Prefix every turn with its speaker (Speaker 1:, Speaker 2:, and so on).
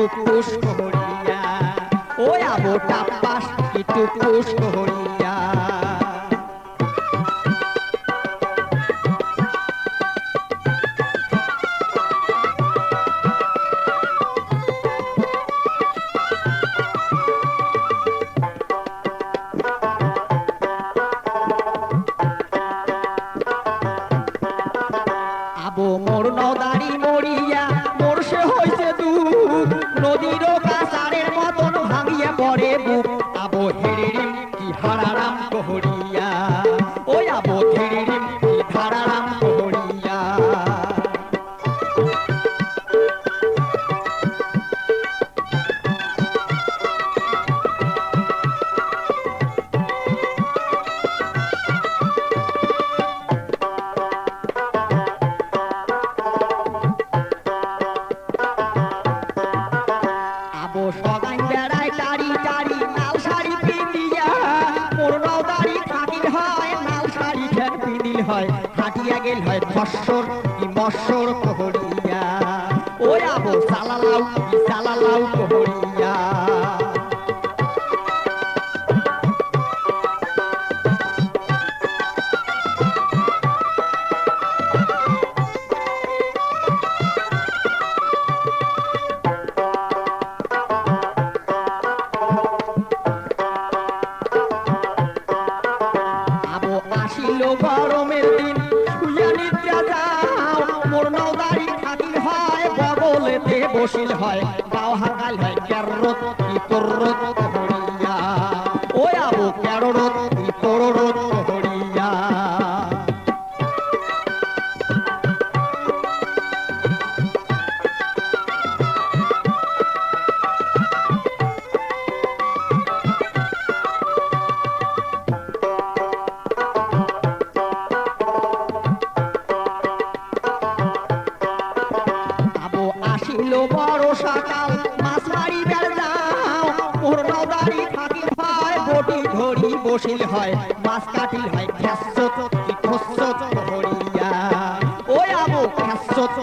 Speaker 1: টুকুস করিয়া ও আবো টাপাস কি টুকুস করিয়া আবো মোর নদারি মরিয়া মোর সে হইছে দুঃখ নদীর কাছারের মতন ভাঙিয়া পড়ে বুক আবো হেরিরিম কি হারারাম কহরিয়া ওই আবো হেরিরিম কি হারারাম কহরিয়া আবো সগাই বেড়ায় টারি টারি লাল শাড়ি পিন্দিয়া মোর নদারি থাকিল হয় লাল শাড়ি খেন পিন্দিল হয় হাঁটিয়া গেল হয় ধর্ষর কি মৎসর কহরিয়া ওই আবো সালালাউ কহরিয়া আবো আসিল গরমের দিন শুইয়া নিদ্রা যাও মোর নদারি থাকিল হয় বগলেতে বসিল হয় গাও হাকাল হয় ক্যাররত কি তোররত কহরিয়া ওই আবো ক্যাররত কি তোররত কহরিয়া আবো আসিল বড় সকাল মাছ মারিবার যাও মোর নদারি থাকিল হয় বটি ধরি বসিল হয় মাছ কাটিল হয় খ্যাসত কি খসত কহরিয়া ওই আবো খ্যাসত